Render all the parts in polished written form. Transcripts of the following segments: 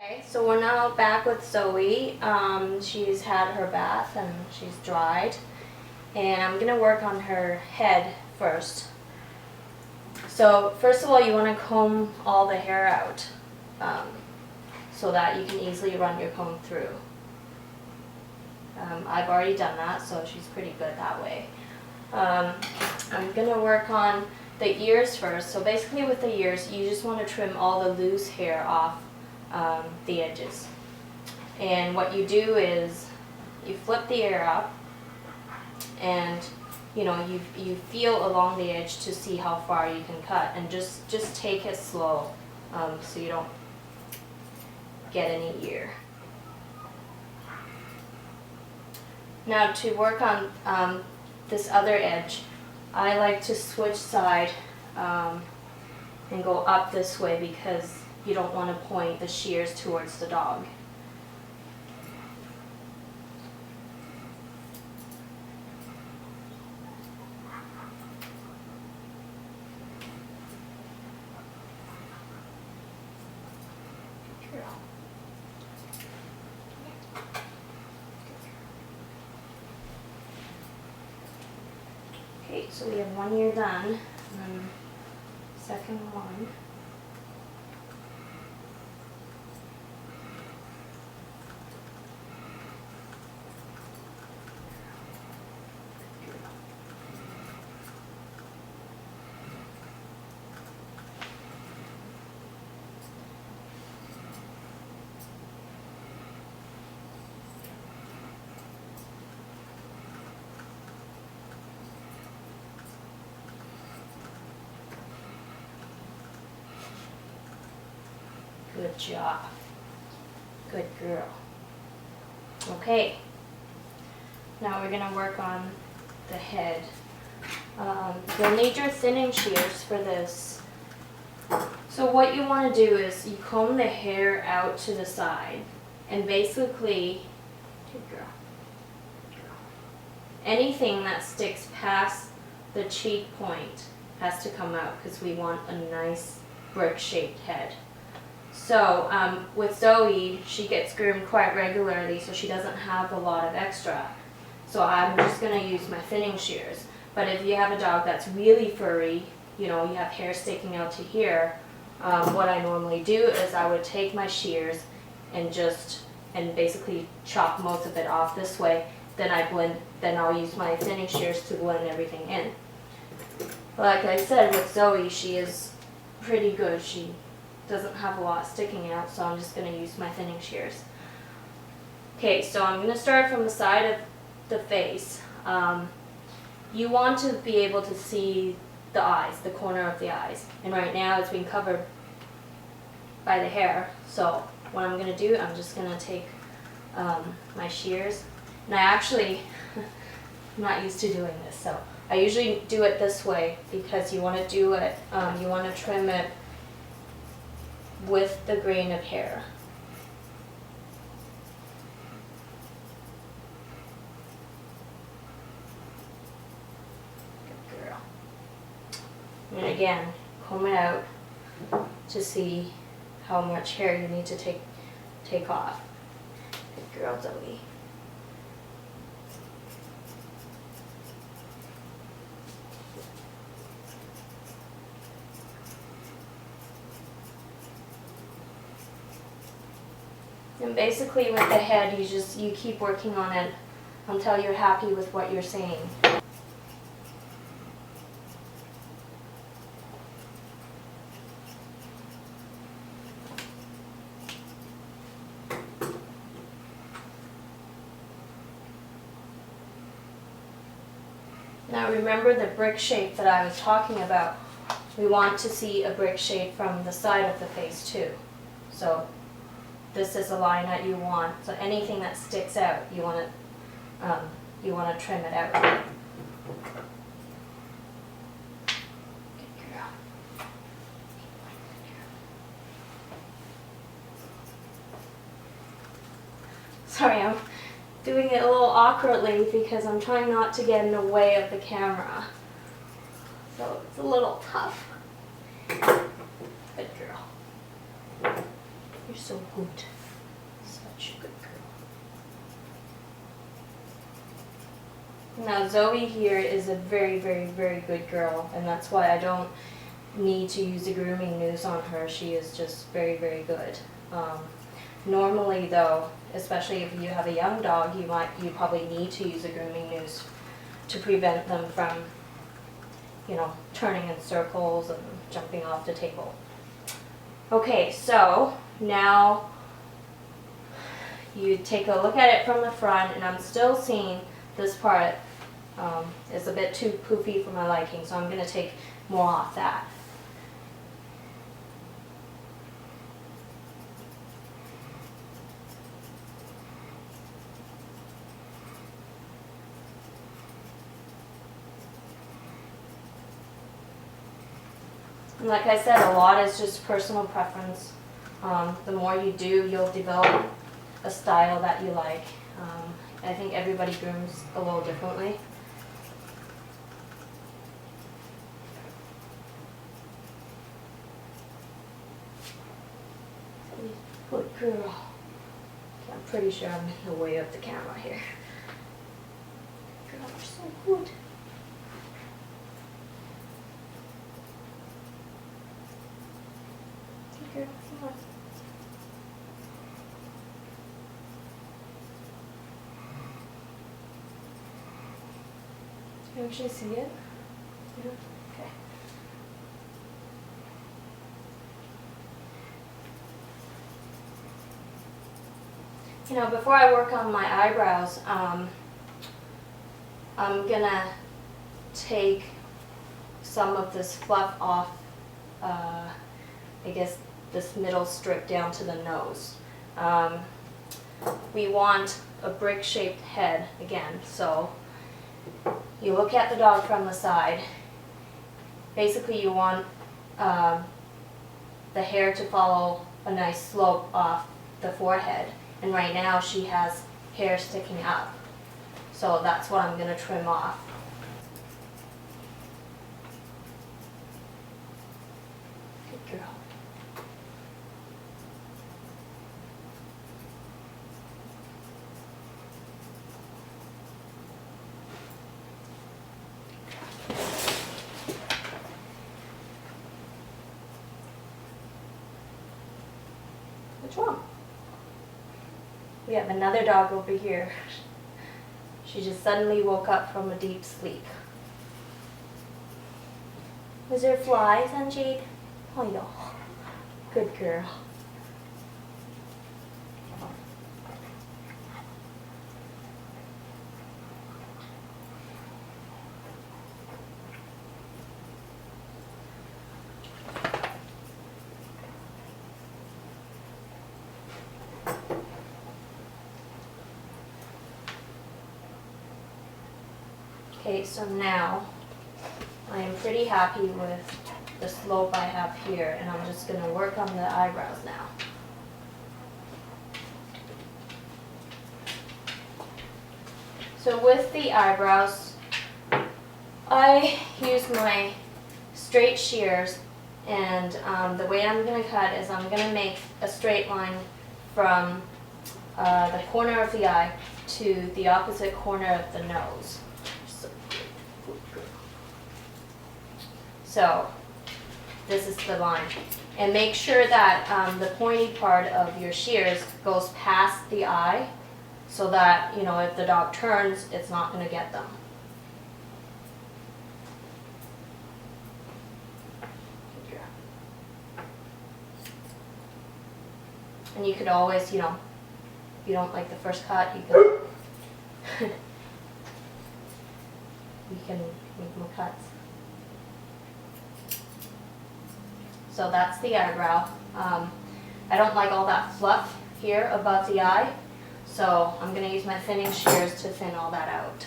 Okay, so we're now back with Zoe. She's had her bath and she's dried. And I'm going to work on her head first. So first of all, you want to comb all the hair out so that you can easily run your comb through. I've already done that, so she's pretty good that way. I'm going to work on the ears first. So basically with the ears, you just want to trim all the loose hair off the edges. And what you do is you flip the ear up and you feel along the edge to see how far you can cut, and just take it slow so you don't get any ear. Now to work on this other edge, I like to switch side and go up this way because you don't want to point the shears towards the dog. Okay, so we have one ear done, and then second one. Good job. Good girl. Okay. Now we're going to work on the head. You'll need your thinning shears for this. So what you want to do is you comb the hair out to the side, and basically, good girl, anything that sticks past the cheek point has to come out because we want a nice brick-shaped head. So with Zoe, she gets groomed quite regularly, so she doesn't have a lot of extra. So I'm just going to use my thinning shears. But if you have a dog that's really furry, you have hair sticking out to here, what I normally do is I would take my shears and basically chop most of it off this way. Then I'll use my thinning shears to blend everything in. Like I said, with Zoe, she is pretty good. She doesn't have a lot sticking out, so I'm just going to use my thinning shears. Okay, so I'm going to start from the side of the face. You want to be able to see the eyes, the corner of the eyes, and right now it's being covered by the hair. So what I'm going to do, I'm just going to take my shears, and I'm not used to doing this, so I usually do it this way because you want to do it, you want to trim it with the grain of hair. Good girl. And again, comb it out to see how much hair you need to take off. Good girl, Zoe. And basically with the head, you keep working on it until you're happy with what you're seeing. Now remember the brick shape that I was talking about. We want to see a brick shape from the side of the face too. So this is a line that you want. So anything that sticks out, you want to trim it out. Good girl. Sorry, I'm doing it a little awkwardly because I'm trying not to get in the way of the camera. So it's a little tough. Good girl. You're so good. Now Zoe here is a very, very, very good girl, and that's why I don't need to use a grooming noose on her. She is just very, very good. Normally though, especially if you have a young dog, you probably need to use a grooming noose to prevent them from, you know, turning in circles and jumping off the table. Okay, so now you take a look at it from the front, and I'm still seeing this part is a bit too poofy for my liking, so I'm going to take more off that. And like I said, a lot is just personal preference. The more you do, you'll develop a style that you like. I think everybody grooms a little differently. Good girl. Okay, I'm pretty sure I'm in the way of the camera here. Girl, you're so good. Good girl, come on. Can you actually see it? Yeah. Okay. You know, before I work on my eyebrows, I'm gonna take some of this fluff off, I guess this middle strip down to the nose. We want a brick-shaped head again, so you look at the dog from the side. Basically you want the hair to follow a nice slope off the forehead. And right now she has hair sticking up. So that's what I'm going to trim off. Good girl. What's wrong? We have another dog over here. She just suddenly woke up from a deep sleep. Was there flies on Jade? Oh no. Good girl. Okay, so now I am pretty happy with the slope I have here, and I'm just going to work on the eyebrows now. So with the eyebrows, I use my straight shears, and the way I'm going to cut is I'm going to make a straight line from the corner of the eye to the opposite corner of the nose. So this is the line. And make sure that the pointy part of your shears goes past the eye so that, you know, if the dog turns, it's not going to get them. And you could always, you know, if you don't like the first cut, you can you can make more cuts. So that's the eyebrow. I don't like all that fluff here above the eye, so I'm going to use my thinning shears to thin all that out.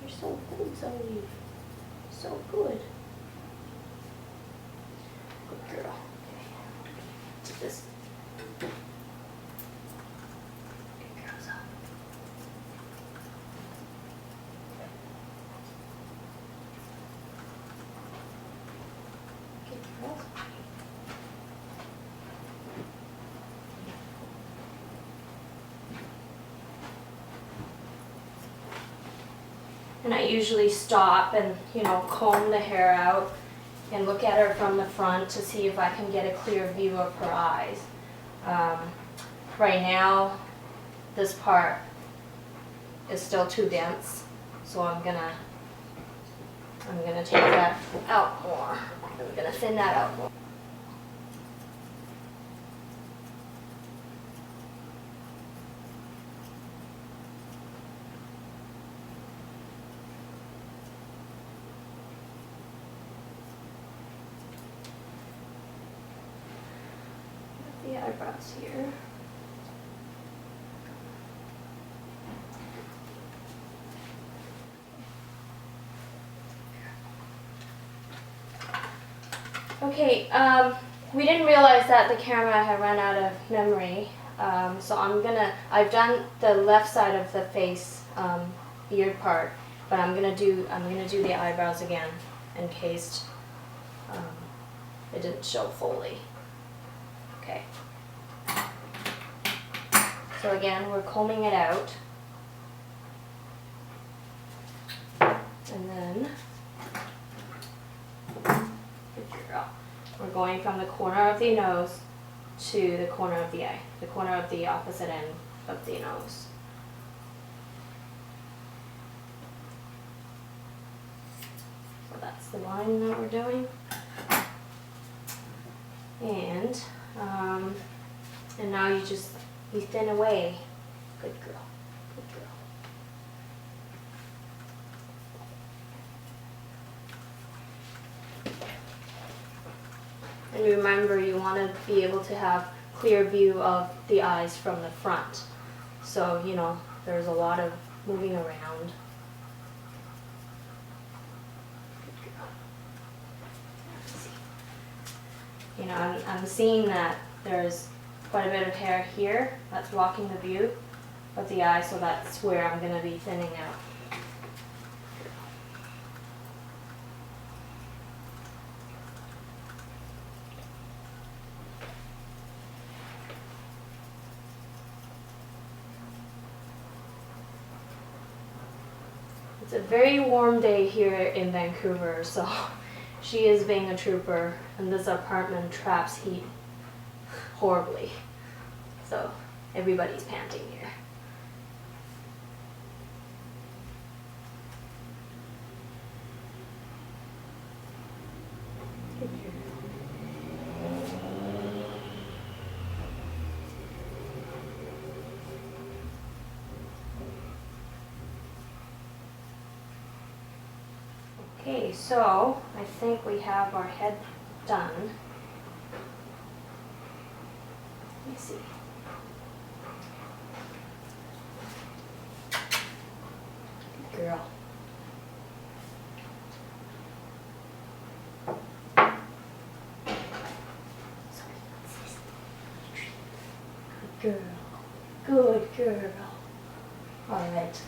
You're so good, Zoe. So good. Good girl. This. Good girls up. And I usually stop and, you know, comb the hair out and look at her from the front to see if I can get a clear view of her eyes. Right now, this part is still too dense, so I'm gonna take that out more. I'm gonna thin that out more. The eyebrows here. Okay, we didn't realize that the camera had run out of memory, so I've done the left side of the face, beard part, but I'm gonna do the eyebrows again in case it didn't show fully. Okay. So again, we're combing it out, and then we're going from the corner of the nose to the corner of the eye, the corner of the opposite end of the nose. So that's the line that we're doing. And now you thin away. Good girl, good girl. And remember, you want to be able to have clear view of the eyes from the front. So, you know, there's a lot of moving around. You know, I'm seeing that there's quite a bit of hair here that's blocking the view of the eye, so that's where I'm going to be thinning out. It's a very warm day here in Vancouver, so she is being a trooper, and this apartment traps heat horribly. So everybody's panting here. Okay, so I think we have our head done. Let me see. Good girl. Good girl. Good girl. All right.